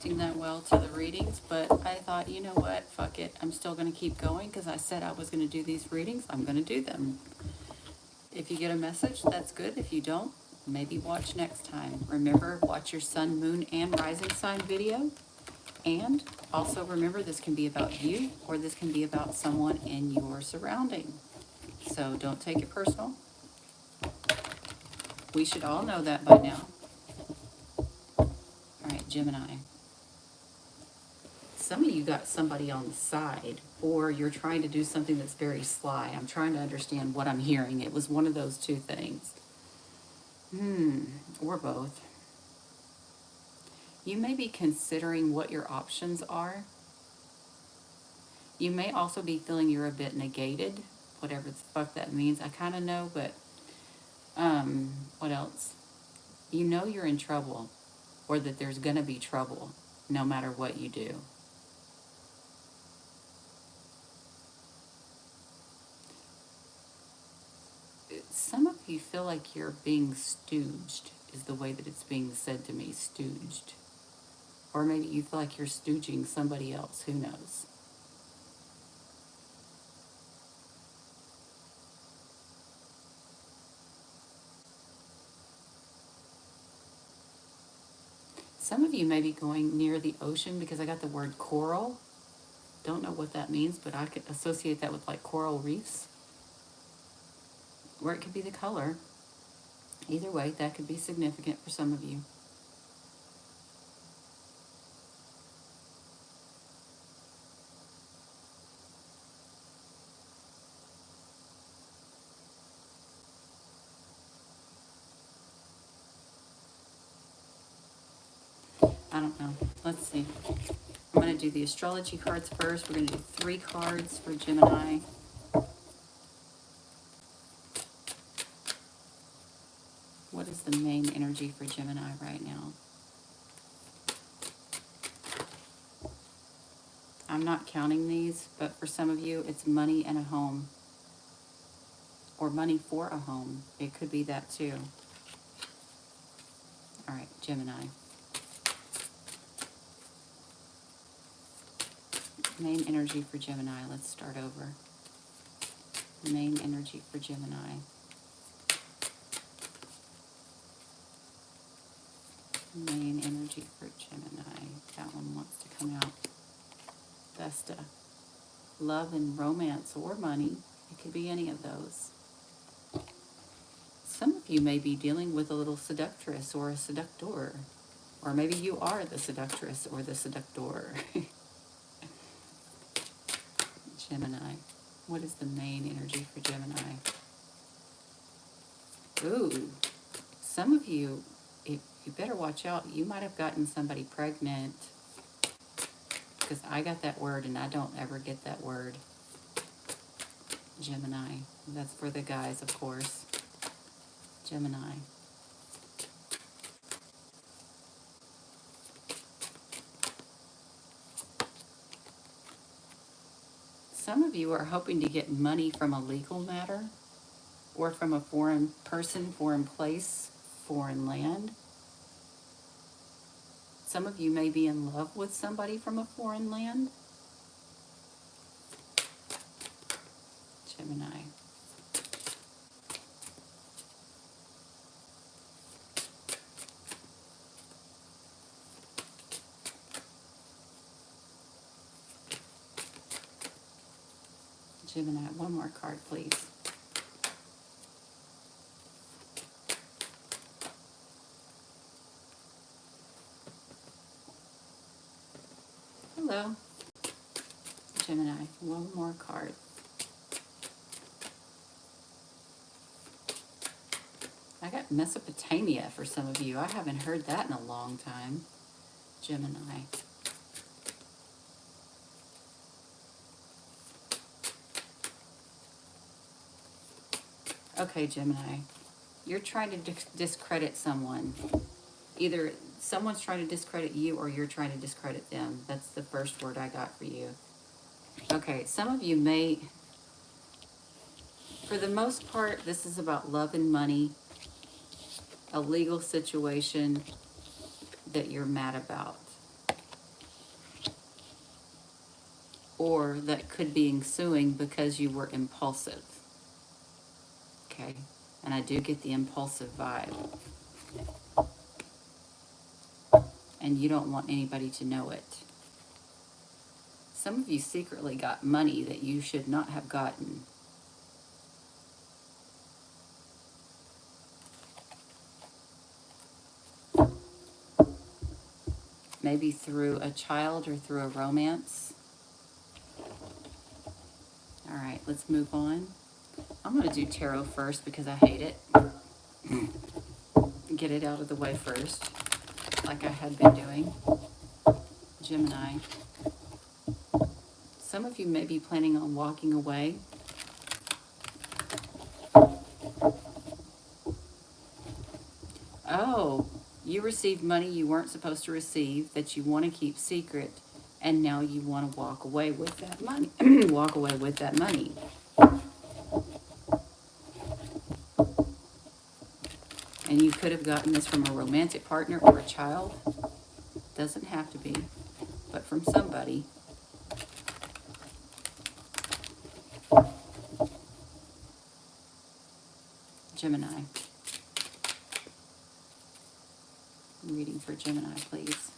That well to the readings, but I thought, you know what, fuck it, I'm still going to keep going because I said I was going to do these readings. I'm going to do them. If you get a message, that's good. If you don't, maybe watch next time. Remember, watch your sun, moon, and rising sign video. And also remember, this can be about you or this can be about someone in your surrounding. So don't take it personal. We should all know that by now. All right, Gemini. Some of you got somebody on the side, or you're trying to do something that's very sly. I'm trying to understand what I'm hearing. It was one of those two things. Or both. You may be considering what your options are. You may also be feeling you're a bit negated, whatever the fuck that means. I kind of know, but what else? You know you're in trouble, or that there's going to be trouble no matter what you do. Some of you feel like you're being stooged, is the way that it's being said to me, stooged. Or maybe you feel like you're stooging somebody else, who knows. Some of you may be going near the ocean because I got the word coral. Don't know what that means, but I could associate that with like coral reefs. Or it could be the color. Either way, that could be significant for some of you. I don't know. Let's see. I'm going to do the astrology cards first. We're going to do 3 cards for Gemini. What is the main energy for Gemini right now? I'm not counting these, but for some of you, it's money and a home. Or money for a home. It could be that too. All right, Gemini. Main energy for Gemini. Let's start over. Main energy for Gemini. Main energy for Gemini. That one wants to come out. Vesta. Love and romance or money. It could be any of those. Some of you may be dealing with a little seductress or a seductor. Or maybe you are the seductress or the seductor. Gemini. What is the main energy for Gemini? Ooh. Some of you, if you better watch out. You might have gotten somebody pregnant. Because I got that word and I don't ever get that word. Gemini. That's for the guys, of course. Gemini. Some of you are hoping to get money from a legal matter or from a foreign person, foreign place, foreign land. Some of you may be in love with somebody from a foreign land. Gemini. Gemini, one more card, please. Hello. Gemini, one more card. I got Mesopotamia for some of you. I haven't heard that in a long time. Gemini. Okay, Gemini. You're trying to discredit someone. Either someone's trying to discredit you or you're trying to discredit them. That's the first word I got for you. Okay, some of you may, for the most part, this is about love and money, a legal situation that you're mad about. or that could be ensuing because you were impulsive. Okay? And I do get the impulsive vibe. And you don't want anybody to know it. Some of you secretly got money that you should not have gotten. Maybe through a child or through a romance. All right, let's move on. I'm going to do tarot first because I hate it. Get it out of the way first, like I had been doing. Gemini. Some of you may be planning on walking away. Oh, you received money you weren't supposed to receive that you want to keep secret, and now you want to walk away with that money. Walk away with that money. And you could have gotten this from a romantic partner or a child. Doesn't have to be, but from somebody. Gemini. I'm reading for Gemini, please.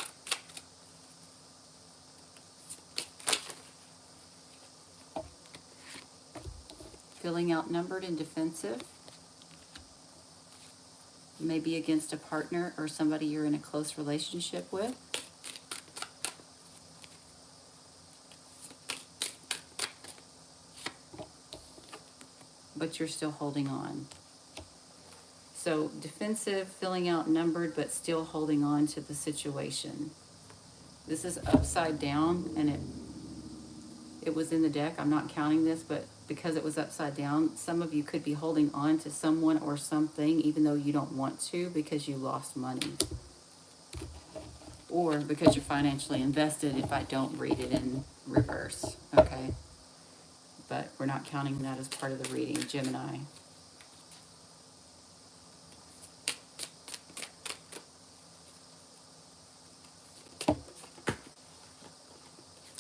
Feeling outnumbered and defensive. Maybe against a partner or somebody you're in a close relationship with. But you're still holding on. So defensive, feeling outnumbered, but still holding on to the situation. This is upside down, and it was in the deck. I'm not counting this, but because it was upside down, some of you could be holding on to someone or something even though you don't want to because you lost money. Or because you're financially invested if I don't read it in reverse, okay? But we're not counting that as part of the reading, Gemini.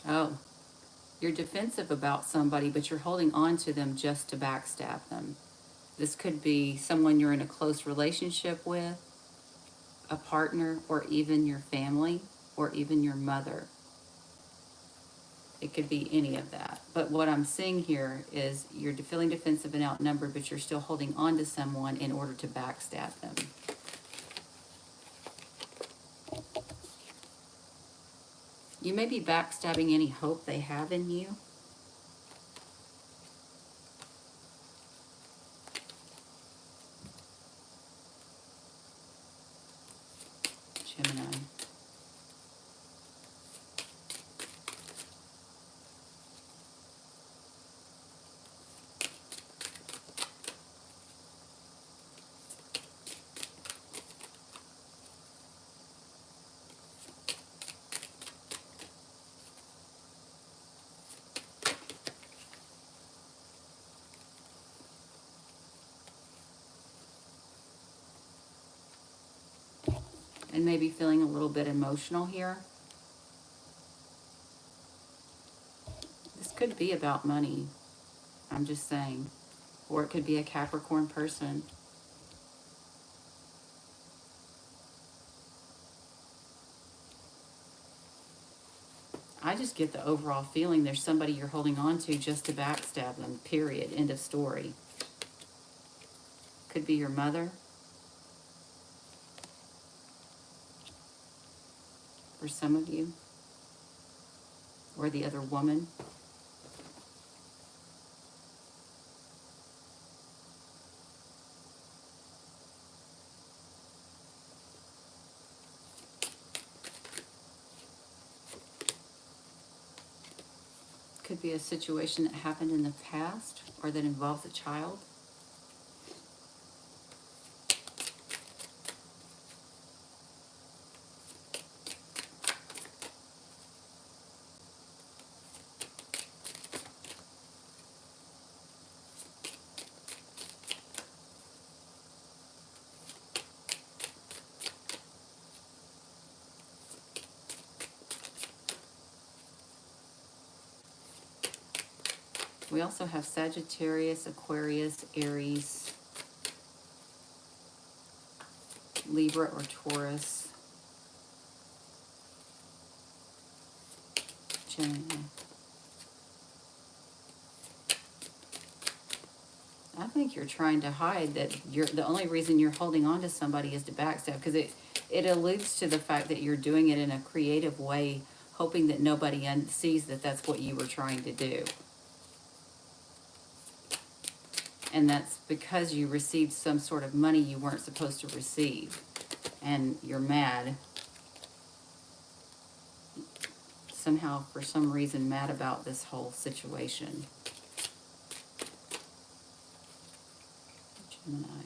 Oh, you're defensive about somebody, but you're holding on to them just to backstab them. This could be someone you're in a close relationship with, a partner, or even your family, or even your mother. It could be any of that. But what I'm seeing here is you're feeling defensive and outnumbered, but you're still holding on to someone in order to backstab them. You may be backstabbing any hope they have in you. Gemini. And maybe feeling a little bit emotional here. This could be about money. I'm just saying. Or it could be a Capricorn person. I just get the overall feeling there's somebody you're holding on to just to backstab them, period, end of story. Could be your mother. For some of you. Or the other woman. Could be a situation that happened in the past or that involves a child. We also have Sagittarius, Aquarius, Aries, Libra or Taurus, Gemini. I think you're trying to hide that the only reason you're holding on to somebody is to backstab, because it alludes to the fact that you're doing it in a creative way, hoping that nobody sees that that's what you were trying to do. And that's because you received some sort of money you weren't supposed to receive. And you're mad. Somehow, for some reason, mad about this whole situation. Gemini.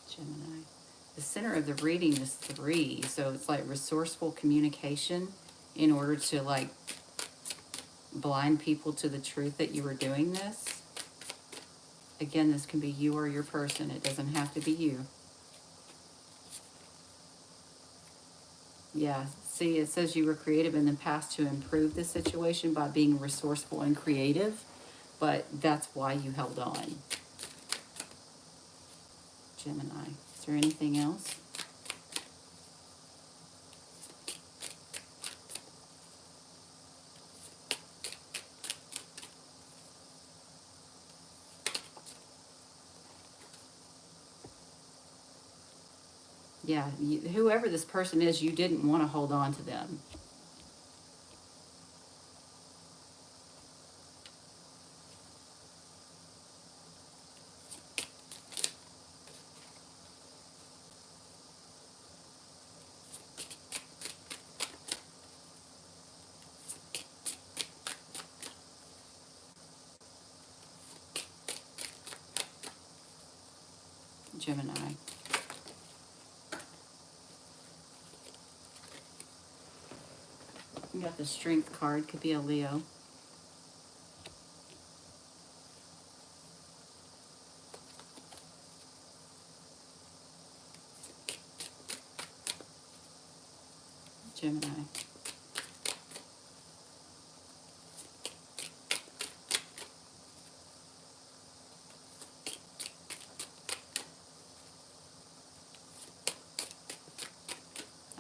Gemini. The center of the reading is 3, so it's like resourceful communication in order to like blind people to the truth that you were doing this. Again, this can be you or your person. It doesn't have to be you. Yeah, see, it says you were creative in the past to improve the situation by being resourceful and creative, but that's why you held on. Gemini. Is there anything else? Yeah, whoever this person is, you didn't want to hold on to them. Gemini. You got the Strength card, could be a Leo. Gemini.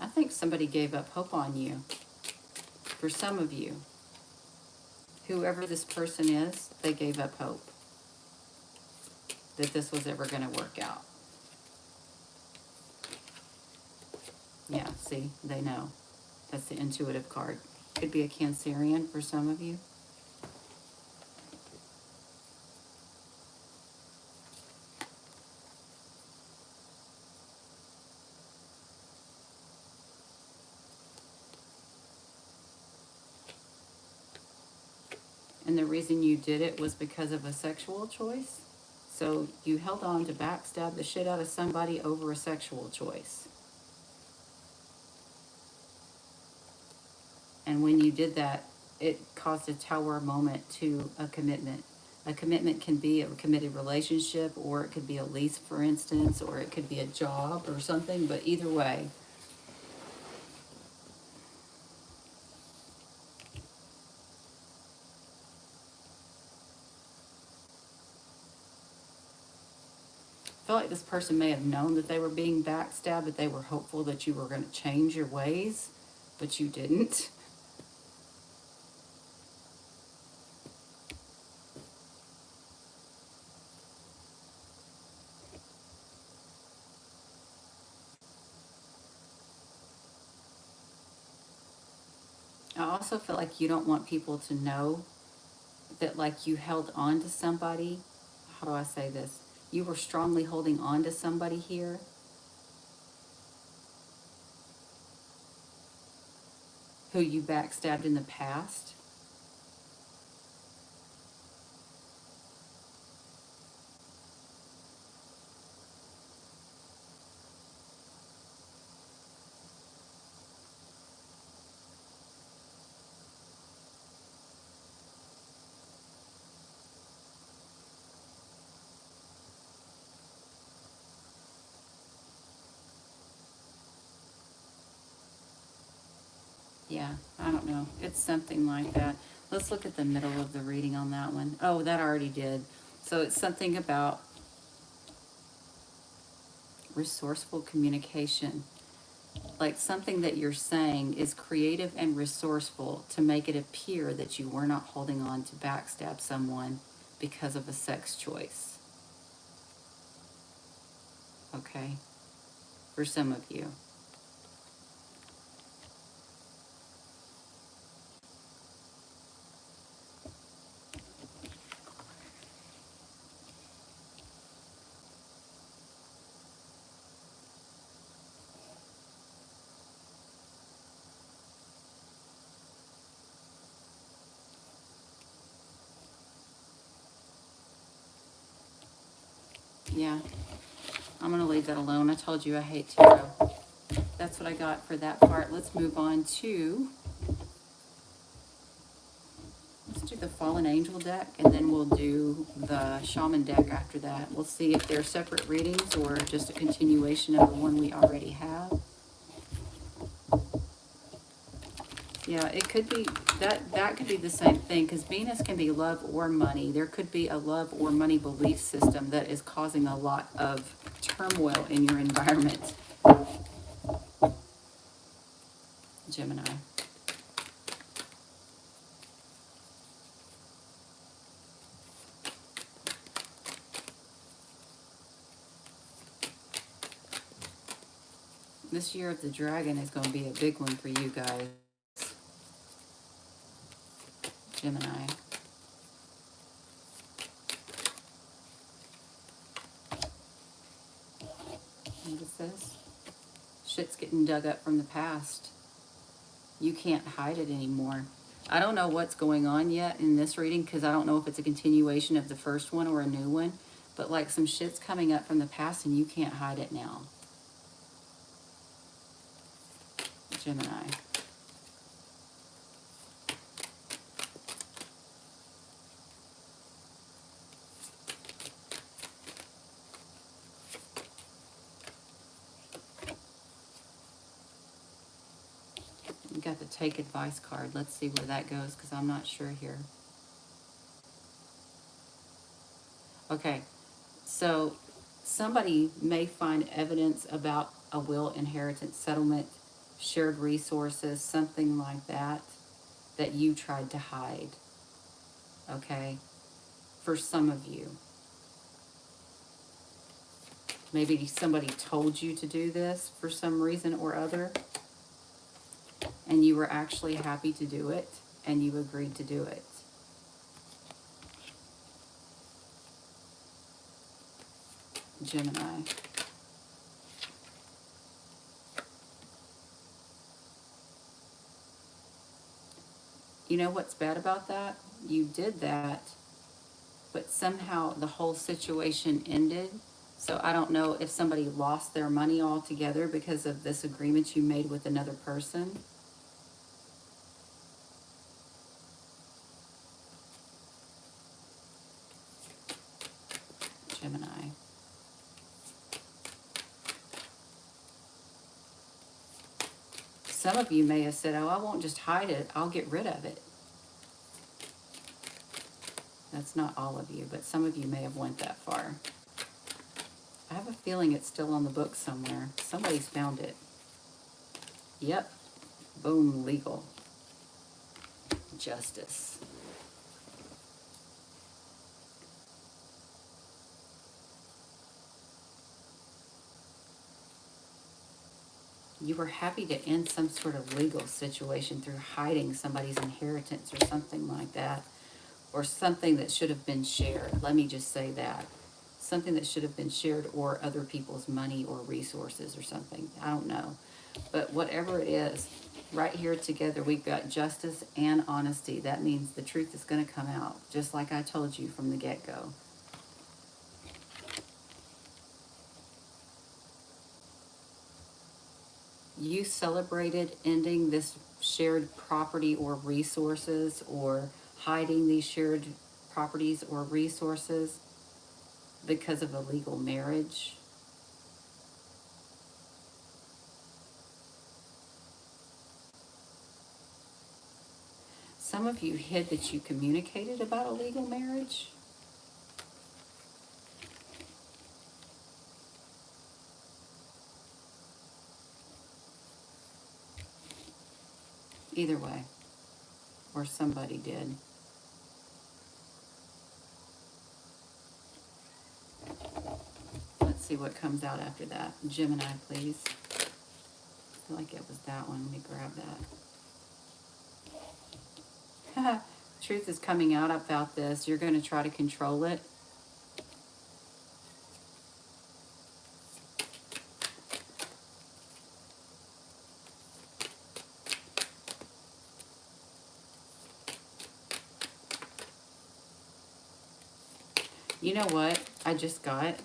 I think somebody gave up hope on you. For some of you, whoever this person is, they gave up hope that this was ever going to work out. Yeah, see, they know. That's the intuitive card. Could be a Cancerian for some of you. And the reason you did it was because of a sexual choice. So you held on to backstab the shit out of somebody over a sexual choice. And when you did that, it caused a tower moment to a commitment. A commitment can be a committed relationship, or it could be a lease, for instance, or it could be a job or something, but either way. I feel like this person may have known that they were being backstabbed, but they were hopeful that you were going to change your ways, but you didn't. I also feel like you don't want people to know that, like, you held on to somebody. How do I say this? You were strongly holding on to somebody here who you backstabbed in the past. Yeah, I don't know. It's something like that. Let's look at the middle of the reading on that one. Oh, that already did. So it's something about resourceful communication. Like something that you're saying is creative and resourceful to make it appear that you were not holding on to backstab someone because of a sex choice. Okay? For some of you. Yeah, I'm going to leave that alone. I told you I hate tarot. That's what I got for that part. Let's move on to, let's do the Fallen Angel deck, and then we'll do the Shaman deck after that. We'll see if they're separate readings or just a continuation of the one we already have. Yeah, it could be, that could be the same thing, because Venus can be love or money. There could be a love or money belief system that is causing a lot of turmoil in your environment, Gemini. This year of the dragon is going to be a big one for you guys, Gemini. What is this? Shit's getting dug up from the past. You can't hide it anymore. I don't know what's going on yet in this reading, because I don't know if it's a continuation of the first one or a new one, but like some shit's coming up from the past and you can't hide it now, Gemini. You got the take advice card. Let's see where that goes, because I'm not sure here. Okay, so somebody may find evidence about a will, inheritance, settlement, shared resources, something like that, that you tried to hide. Okay, for some of you. Maybe somebody told you to do this for some reason or other, and you were actually happy to do it, and you agreed to do it. Gemini. You know what's bad about that? You did that, but somehow the whole situation ended. So I don't know if somebody lost their money altogether because of this agreement you made with another person. Gemini. Some of you may have said, oh, I won't just hide it, I'll get rid of it. That's not all of you, but some of you may have went that far. I have a feeling it's still on the book somewhere. Somebody's found it. Yep. Boom, legal. Justice. You were happy to end some sort of legal situation through hiding somebody's inheritance or something like that, or something that should have been shared. Let me just say that. Something that should have been shared, or other people's money or resources or something. I don't know. But whatever it is, right here together, we've got justice and honesty. That means the truth is going to come out, just like I told you from the get-go. You celebrated ending this shared property or resources, or hiding these shared properties or resources because of a legal marriage. Some of you hid that you communicated about a legal marriage. Either way, or somebody did. Let's see what comes out after that. Gemini, please. I feel like it was that one. Let me grab that. Truth is coming out about this. You're going to try to control it. You know what? I just got.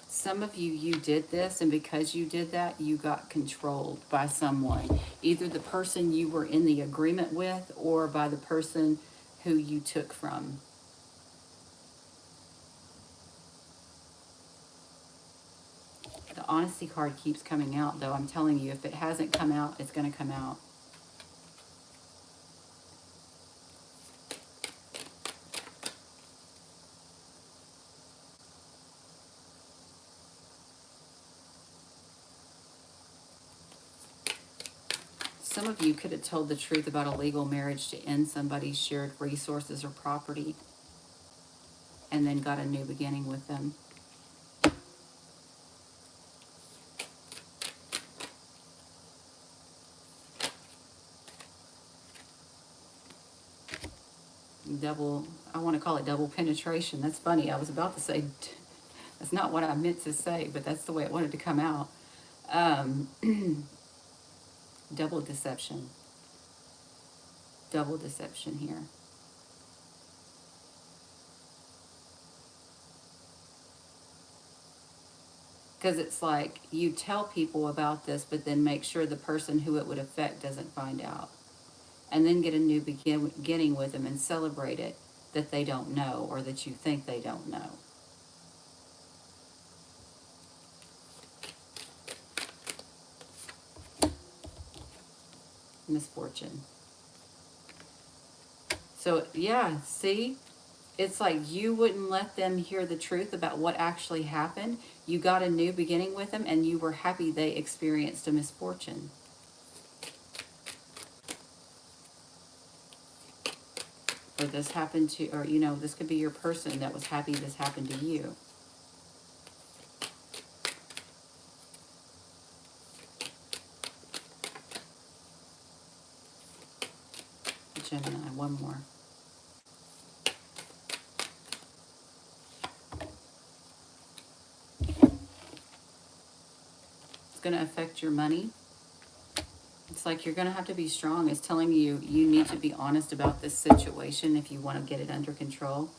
Some of you, you did this, and because you did that, you got controlled by someone. Either the person you were in the agreement with or by the person who you took from. The honesty card keeps coming out, though. I'm telling you, if it hasn't come out, it's going to come out. Some of you could have told the truth about a legal marriage to end somebody's shared resources or property and then got a new beginning with them. I want to call it double penetration. That's funny. I was about to say, that's not what I meant to say, but that's the way it wanted to come out. Double deception. Double deception here. Because it's like you tell people about this, but then make sure the person who it would affect doesn't find out. And then get a new beginning with them and celebrate it that they don't know or that you think they don't know. Misfortune. So, yeah, see? It's like you wouldn't let them hear the truth about what actually happened. You got a new beginning with them, and you were happy they experienced a misfortune. Or this happened to, or, you know, this could be your person that was happy this happened to you. Gemini, one more. It's going to affect your money. It's like you're going to have to be strong. It's telling you you need to be honest about this situation if you want to get it under control.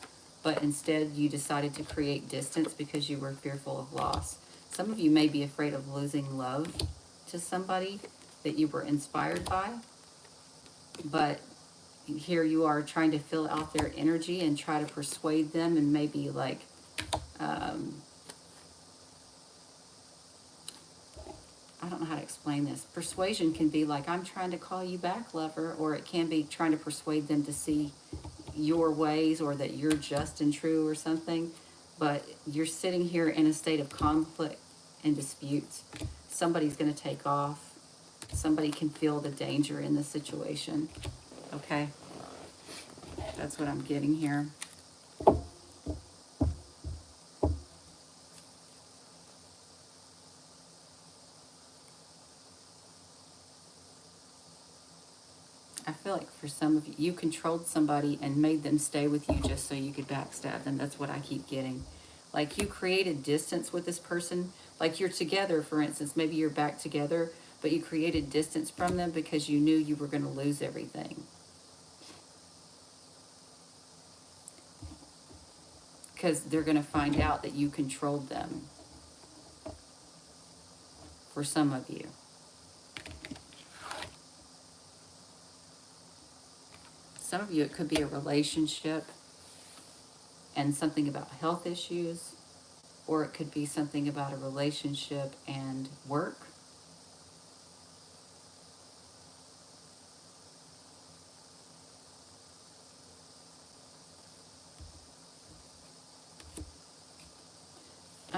But instead, you decided to create distance because you were fearful of loss. Some of you may be afraid of losing love to somebody that you were inspired by. But here you are trying to fill out their energy and try to persuade them and maybe like... I don't know how to explain this. Persuasion can be like, I'm trying to call you back, lover, or it can be trying to persuade them to see your ways or that you're just and true or something. But you're sitting here in a state of conflict and disputes. Somebody's going to take off. Somebody can feel the danger in the situation. Okay? That's what I'm getting here. I feel like for some of you, you controlled somebody and made them stay with you just so you could backstab them. That's what I keep getting. Like you created distance with this person. Like you're together, for instance. Maybe you're back together, but you created distance from them because you knew you were going to lose everything. Because they're going to find out that you controlled them. For some of you. Some of you, it could be a relationship and something about health issues, or it could be something about a relationship and work.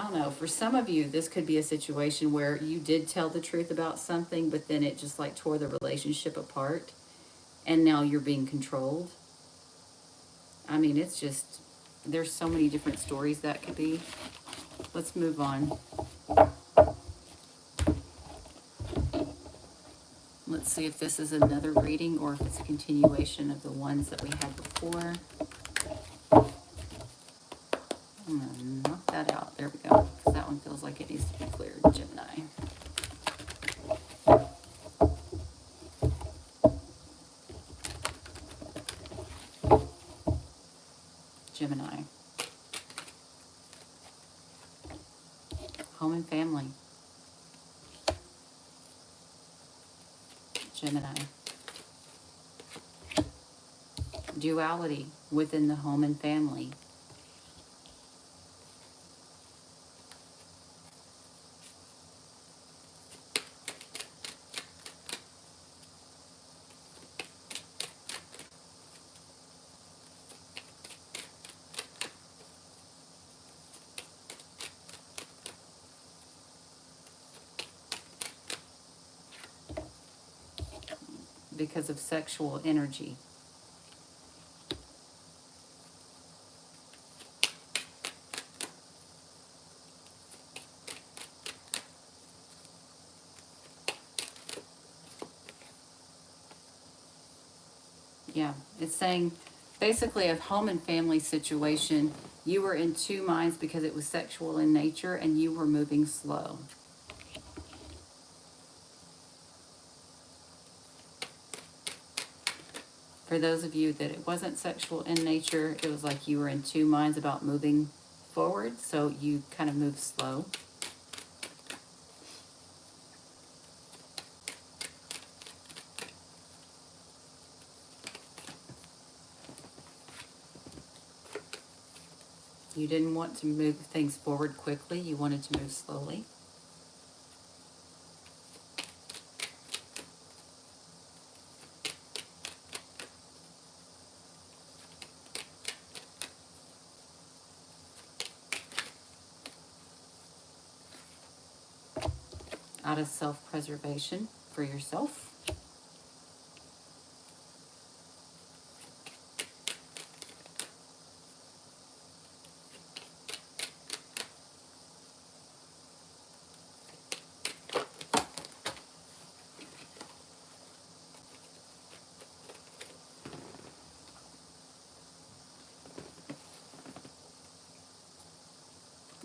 don't know. For some of you, this could be a situation where you did tell the truth about something, but then it just like tore the relationship apart, and now you're being controlled. I mean, it's just, there's so many different stories that could be. Let's move on. Let's see if this is another reading or if it's a continuation of the ones that we had before. I'm going to knock that out. There we go. Because that one feels like it needs to be cleared. Gemini. Gemini. Home and family. Gemini. Duality within the home and family. Because of sexual energy. Yeah, it's saying basically a home and family situation, you were in two minds because it was sexual in nature and you were moving slow. For those of you that it wasn't sexual in nature, it was like you were in two minds about moving forward, so you kind of moved slow. You didn't want to move things forward quickly, you wanted to move slowly. Out of self-preservation for yourself.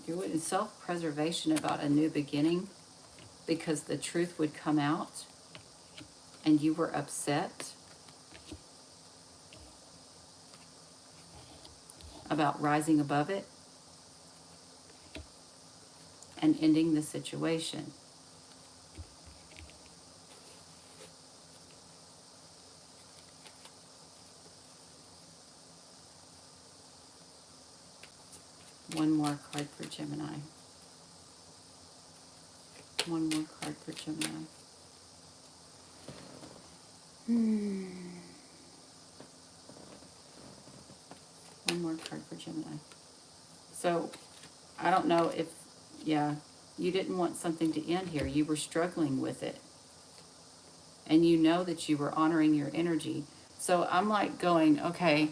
You're in self-preservation about a new beginning because the truth would come out and you were upset about rising above it and ending the situation. One more card for Gemini. One more card for Gemini. One more card for Gemini. So, I don't know if, yeah, you didn't want something to end here. You were struggling with it. And you know that you were honoring your energy. So I'm like going, okay,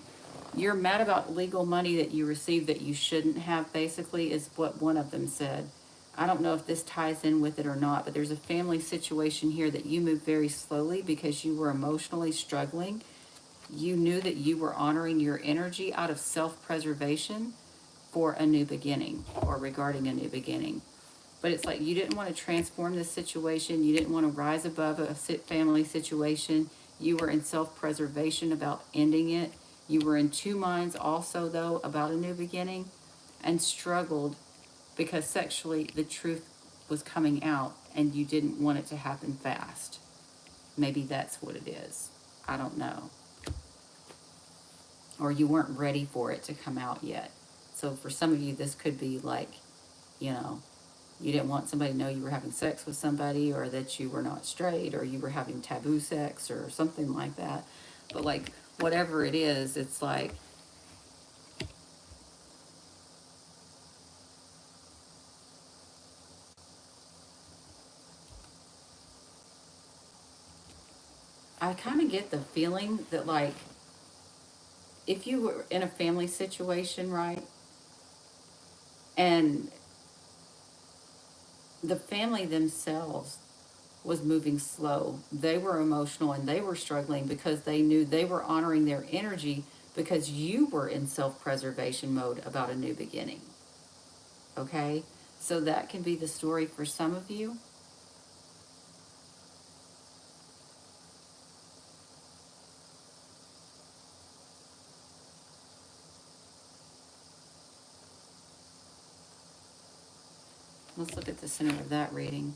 you're mad about legal money that you received that you shouldn't have, basically, is what one of them said. I don't know if this ties in with it or not, but there's a family situation here that you moved very slowly because you were emotionally struggling. You knew that you were honoring your energy out of self-preservation for a new beginning or regarding a new beginning. But it's like you didn't want to transform this situation. You didn't want to rise above a family situation. You were in self-preservation about ending it. You were in two minds also, though, about a new beginning, and struggled because sexually the truth was coming out and you didn't want it to happen fast. Maybe that's what it is. I don't know. Or you weren't ready for it to come out yet. So for some of you, this could be like, you know, you didn't want somebody to know you were having sex with somebody, or that you were not straight, or you were having taboo sex or something like that. But like, whatever it is, it's like, I kind of get the feeling that, like, if you were in a family situation, right, and the family themselves was moving slow, they were emotional and they were struggling because they knew they were honoring their energy because you were in self-preservation mode about a new beginning. Okay? So that can be the story for some of you. Let's look at the center of that reading.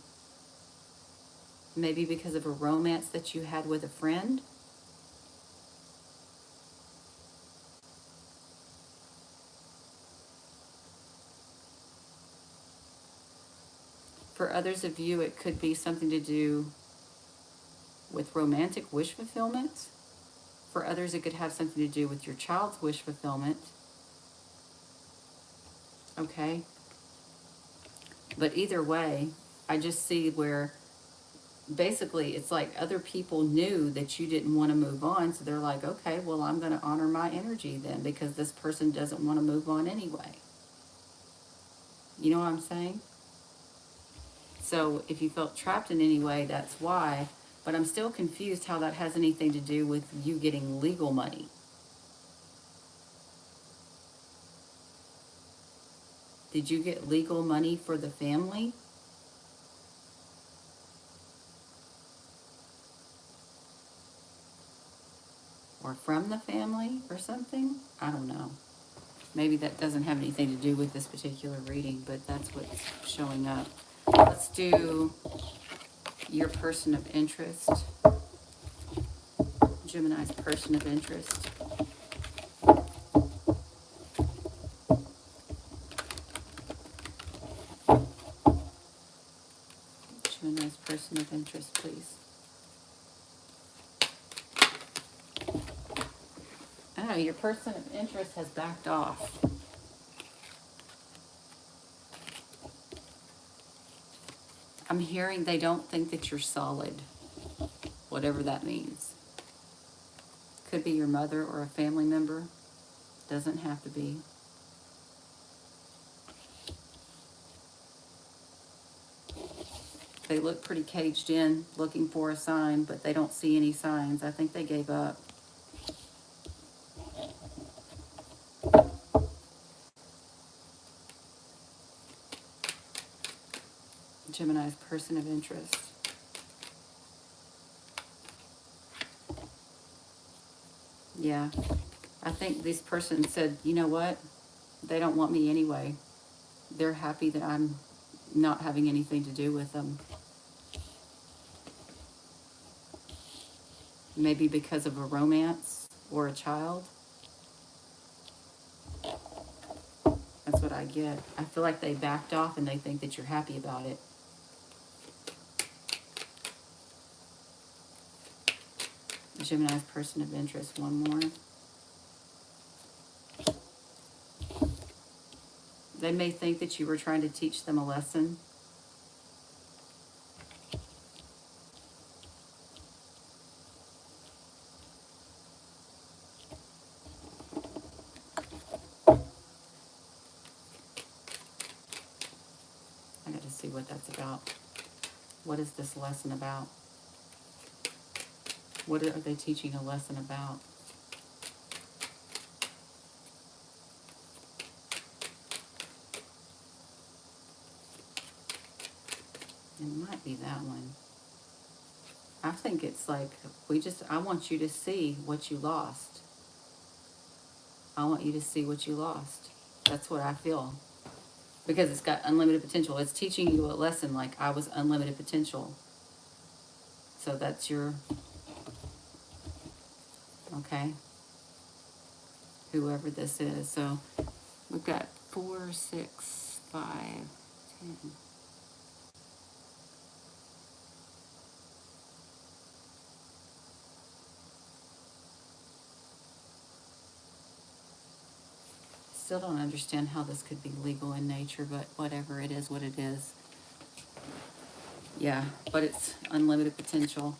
Maybe because of a romance that you had with a friend. For others of you, it could be something to do with romantic wish fulfillment. For others, it could have something to do with your child's wish fulfillment. Okay? But either way, I just see where basically it's like other people knew that you didn't want to move on. So they're like, okay, well, I'm going to honor my energy then because this person doesn't want to move on anyway. You know what I'm saying? So if you felt trapped in any way, that's why. But I'm still confused how that has anything to do with you getting legal money. Did you get legal money for the family? Or from the family or something? I don't know. Maybe that doesn't have anything to do with this particular reading, but that's what's showing up. Let's do your person of interest. Gemini's person of interest. Gemini's person of interest, please. Oh, your person of interest has backed off. I'm hearing they don't think that you're solid, whatever that means. Could be your mother or a family member. Doesn't have to be. They look pretty caged in, looking for a sign, but they don't see any signs. I think they gave up. Gemini's person of interest. Yeah, I think this person said, you know what? They don't want me anyway. They're happy that I'm not having anything to do with them. Maybe because of a romance or a child. That's what I get. I feel like they backed off and they think that you're happy about it. Gemini's person of interest, one more. They may think that you were trying to teach them a lesson. I got to see what that's about. What is this lesson about? What are they teaching a lesson about? It might be that one. I think it's like, I want you to see what you lost. I want you to see what you lost. That's what I feel. Because it's got unlimited potential. It's teaching you a lesson like I was unlimited potential. So that's your, okay, whoever this is. So we've got 4, 6, 5, 10. Still don't understand how this could be legal in nature, but whatever, it is what it is. Yeah, but it's unlimited potential.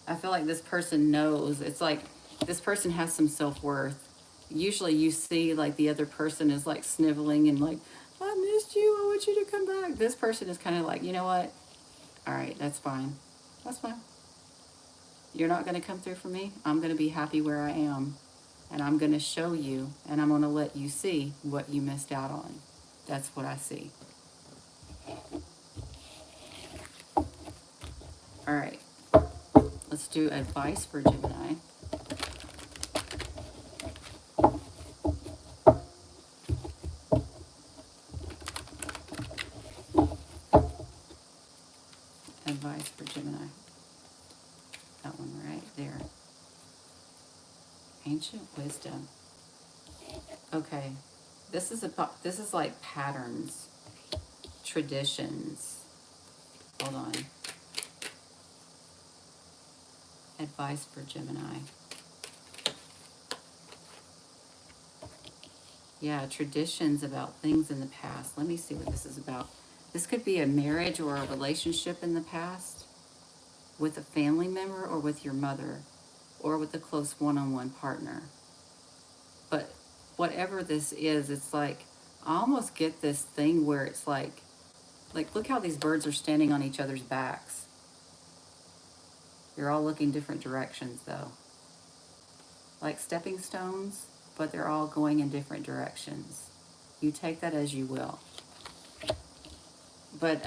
I feel like this person knows. It's like this person has some self-worth. Usually you see like the other person is like sniveling and like, I missed you, I want you to come back. This person is kind of like, you know what? All right, that's fine. That's fine. You're not going to come through for me. I'm going to be happy where I am. And I'm going to show you and I'm going to let you see what you missed out on. That's what I see. All right. Let's do advice for Gemini. Advice for Gemini. That one right there. Ancient wisdom. Okay. This is like patterns, traditions. Hold on. Advice for Gemini. Yeah, traditions about things in the past. Let me see what this is about. This could be a marriage or a relationship in the past with a family member or with your mother or with a close one-on-one partner. But whatever this is, it's like, I almost get this thing where it's like look how these birds are standing on each other's backs. They're all looking different directions though. Like stepping stones, but they're all going in different directions. You take that as you will. But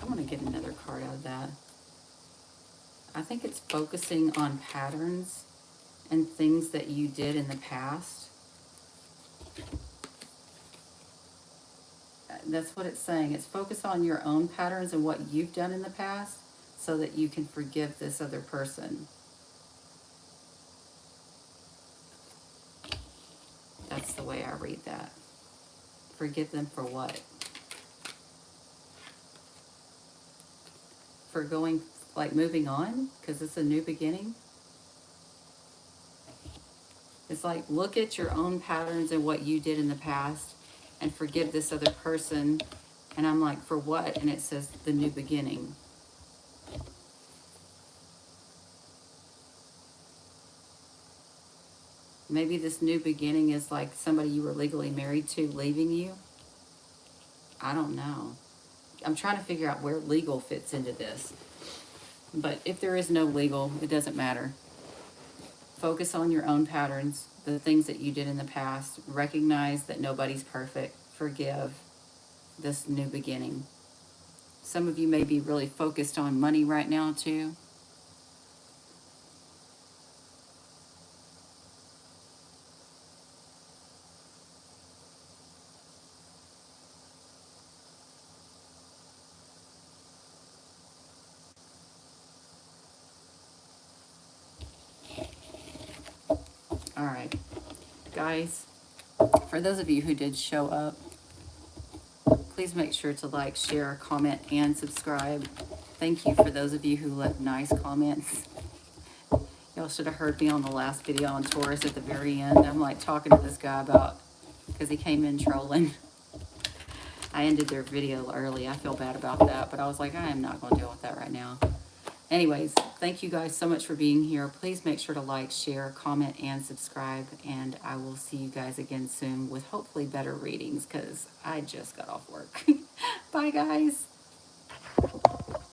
I want to get another card out of that. I think it's focusing on patterns and things that you did in the past. That's what it's saying. It's focused on your own patterns and what you've done in the past so that you can forgive this other person. That's the way I read that. Forgive them for what? For going, like moving on? Because it's a new beginning? It's like, look at your own patterns and what you did in the past and forgive this other person. And I'm like, for what? And it says the new beginning. Maybe this new beginning is like somebody you were legally married to leaving you. I don't know. I'm trying to figure out where legal fits into this. But if there is no legal, it doesn't matter. Focus on your own patterns, the things that you did in the past. Recognize that nobody's perfect. Forgive this new beginning. Some of you may be really focused on money right now too. All right, guys, for those of you who did show up, please make sure to like, share, comment, and subscribe. Thank you for those of you who left nice comments. Y'all should have heard me on the last video on Taurus at the very end. I'm like talking to this guy about, because he came in trolling. I ended their video early. I feel bad about that, but I was like, I am not going to deal with that right now. Anyways, thank you guys so much for being here. Please make sure to like, share, comment, and subscribe. And I will see you guys again soon with hopefully better readings because I just got off work. Bye, guys.